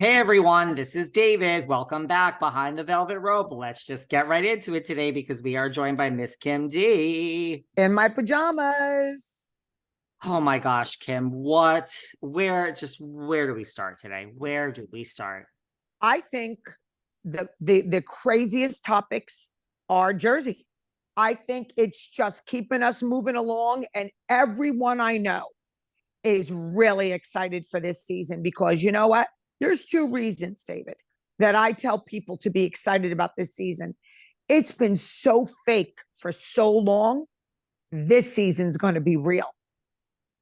Hey everyone, this is David. Welcome back behind the velvet rope. Let's just get right into it today because we are joined by Miss Kim D. In my pajamas. Oh my gosh, Kim, where do we start today? Where do we start? I think the craziest topics are Jersey. I think it's just keeping us moving along, and everyone I know is really excited for this season because you know what? There's two reasons, David, that I tell people to be excited about this season. It's been so fake for so long. This season's going to be real.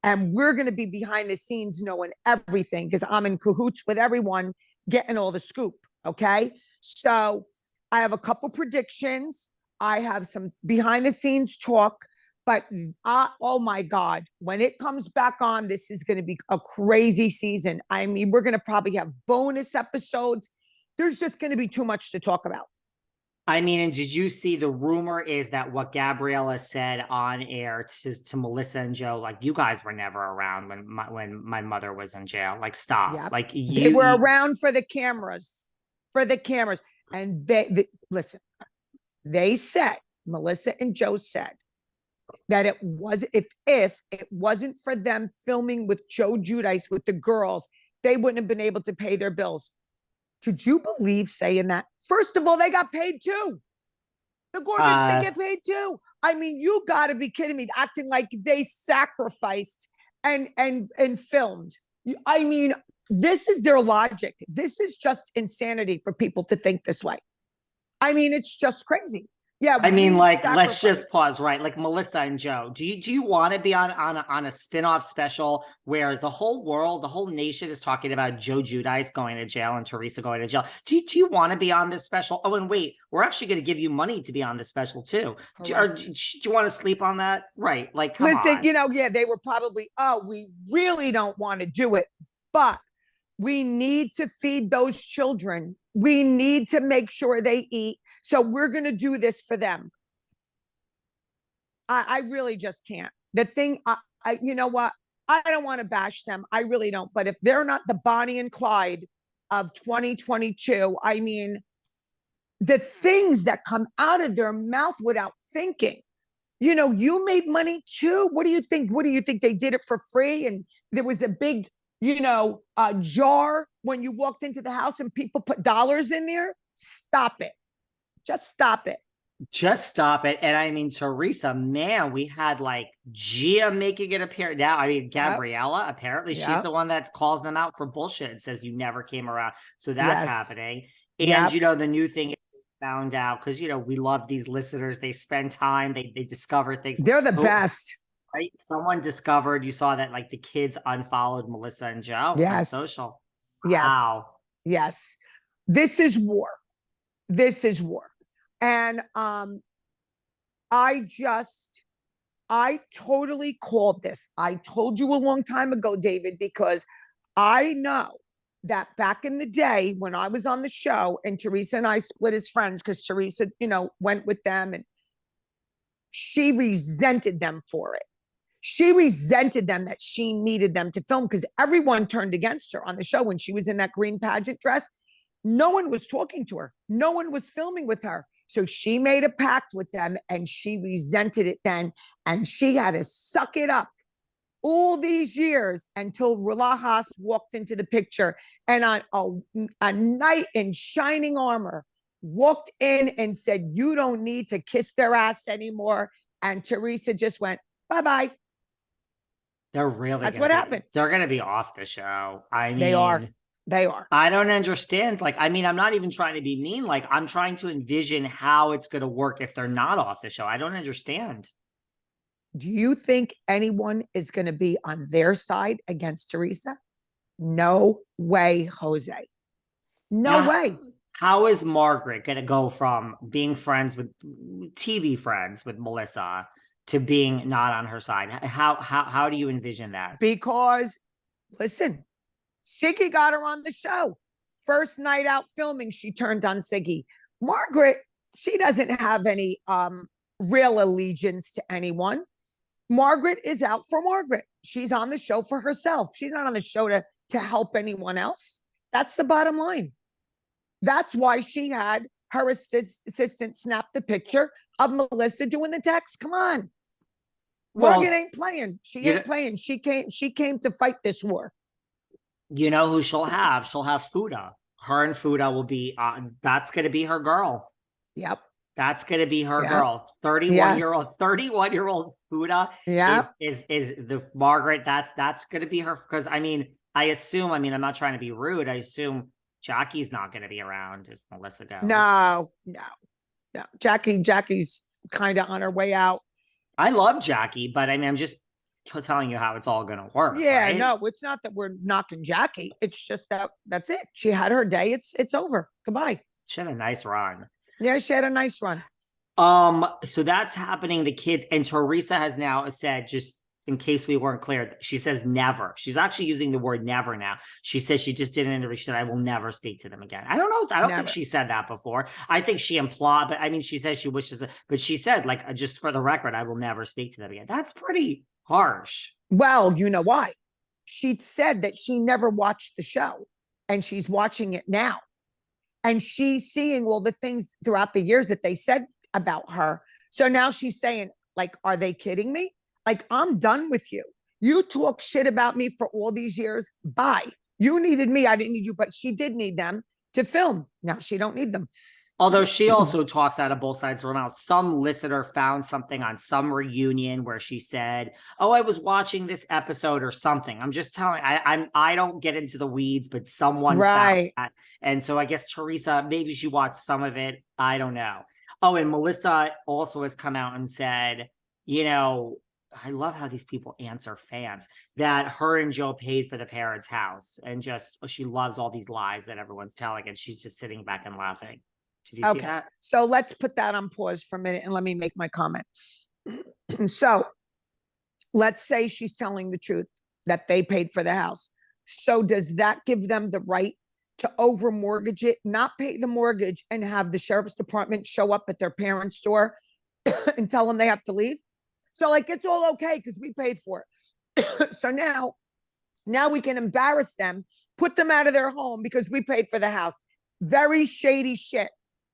And we're going to be behind the scenes knowing everything because I'm in cahoots with everyone getting all the scoop. Okay. So I have a couple predictions. I have some behind the scenes talk, but oh my God, when it comes back on, this is going to be a crazy season. I mean, we're going to probably have bonus episodes. There's just going to be too much to talk about. I mean, and did you see the rumor is that what Gabriella said on air to Melissa and Joe, like you guys were never around when my mother was in jail. Like stop. Yeah. Like They were around for the cameras, And listen, they said, Melissa and Joe said that it was, if it wasn't for them filming with Joe Giudice with the girls, they wouldn't have been able to pay their bills. Could you believe saying that? First of all, they got paid too. The Gorgas, they get paid too. I mean, you got to be kidding me, acting like they sacrificed and filmed. I mean, this is their logic. This is just insanity for people to think this way. I mean, it's just crazy. Yeah, I mean, like, let's just pause, right? Like Melissa and Joe, do you want to be on a spin-off special where the whole world, the whole nation is talking about Joe Giudice going to jail and Teresa going to jail? Do you want to be on this special? Oh, and wait, we're actually going to give you money to be on this special too. Do you want to sleep on that? Right? Like, come listen, on. you know, yeah, they were probably, oh, we really don't want to do it, but we need to feed those children. We need to make sure they eat. So we're going to do this for them. I really just can't. The thing, you know what? I don't want to bash them. I really don't. But if they're not the Bonnie and Clyde of 2022, I mean, the things that come out of their mouth without thinking. You know, you made money too. What do you think? What do you think? They did it for free? And there was a big, you know, jar when you walked into the house and people put dollars in there. Stop it. Just stop it. Just stop it. And I mean, Teresa, man, we had like Gia making it appear now. I mean, Gabriella, apparently she's the one that calls them out for bullshit and says you never came around. So that's happening. And you know, the new thing found out because you know we love these listeners. They spend time, they discover things. They're the best. Right? Someone discovered, you saw that like the kids unfollowed Melissa and Joe on social. Yes. Wow. Yes. This is war. This is war. And I totally called this. I told you a long time ago, David, because I know that back in the day when I was on the show and Teresa and I split as friends because Teresa, you know, went with them and she resented them for it. She resented them that she needed them to film because everyone turned against her on the show when she was in that green pageant dress. No one was talking to her. No one was filming with her. So she made a pact with them and she resented it then. And she had to suck it up all these years until Relajas walked into the picture and on a knight in shining armor walked in and said, you don't need to kiss their ass anymore. And Teresa just went, bye-bye. They're really, that's what happened. They're going to be off the show. I mean, they are. I don't understand. Like, I mean, I'm not even trying to be mean. Like, I'm trying to envision how it's going to work if they're not off the show. I don't understand. Do you think anyone is going to be on their side against Teresa? No way, Jose. No way. How is Margaret going to go from being friends with TV friends with Melissa to being not on her side? How do you envision that? Because, listen, Siggy got her on the show. First night out filming, she turned on Siggy. Margaret, she doesn't have any real allegiance to anyone. Margaret is out for Margaret. She's on the show for herself. She's not on the show to help anyone else. That's the bottom line. That's why she had her assistant snap the picture of Melissa doing the text. Come on. Morgan Well, ain't playing. She you know, ain't playing. She came to fight this war. you know who she'll have? She'll have Fuda. Her and Fuda will be that's gonna be her girl. Yep. That's gonna be her Yep. girl. 31 year Yes. old, 31 year old Fuda Yep. is the Margaret. That's gonna be her, because I mean, I assume, I mean, I'm not trying to be rude. I assume Jackie's not gonna be around if Melissa goes. No. Jackie's kind of on her way out. I love Jackie, but I mean, I'm just telling you how it's all gonna work. Yeah, right? no, it's not that we're knocking Jackie. It's just that's it. She had her day. It's over. Goodbye. She had a nice run. Yeah, she had a nice run. So that's happening to kids, and Teresa has now said, just in case we weren't clear, she says never. She's actually using the word never now. She says she just did an interview. She said, I will never speak to them again. I don't know. I don't think she said that before. I think she implied, but I mean, she says she wishes, but she said, like, just for the record, I will never speak to them again. That's pretty harsh. Well, you know why? She said that she never watched the show and she's watching it now. And she's seeing all the things throughout the years that they said about her. So now she's saying, like, are they kidding me? Like, I'm done with you. You talk shit about me for all these years. Bye. You needed me. I didn't need you, but she did need them to film. Now she don't need them. Although she also talks out of both sides of her mouth. Some listener found something on some reunion where she said, oh, I was watching this episode or something. I'm just telling, I don't get into the weeds, but someone found that. And so I guess Teresa, maybe she watched some of it. I don't know. Oh, and Melissa also has come out and said, you know, I love how these people answer fans, that her and Joe paid for the parents' house, and just, she loves all these lies that everyone's telling, and she's just sitting back and laughing. Did you see that? So let's put that on pause for a minute and let me make my comment. So let's say she's telling the truth, that they paid for the house. So does that give them the right to over mortgage it, not pay the mortgage, and have the sheriff's department show up at their parents' door and tell them they have to leave? So like, it's all okay because we paid for it. So now we can embarrass them, put them out of their home because we paid for the house. Very shady shit.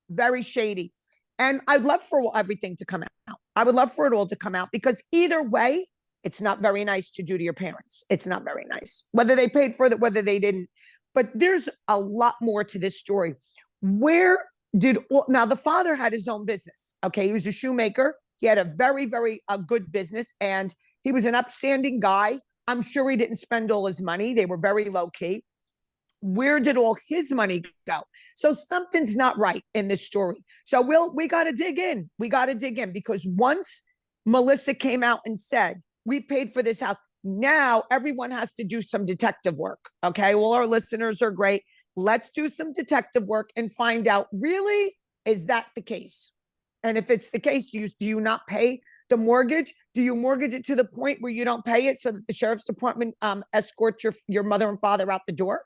Very shady. And I'd love for everything to come out. I would love for it all to come out, because either way, it's not very nice to do to your parents. It's not very nice, whether they paid for it, whether they didn't. But there's a lot more to this story. Now the father had his own business. Okay. He was a shoemaker. He had a very, very good business, and he was an upstanding guy. I'm sure he didn't spend all his money. They were very low key. Where did all his money go? So something's not right in this story. So we got to dig in. We got to dig in, because once Melissa came out and said, we paid for this house, now everyone has to do some detective work. Okay. Well, our listeners are great. Let's do some detective work and find out, really, is that the case? And if it's the case, do you not pay the mortgage? Do you mortgage it to the point where you don't pay it so that the sheriff's department escorts your mother and father out the door?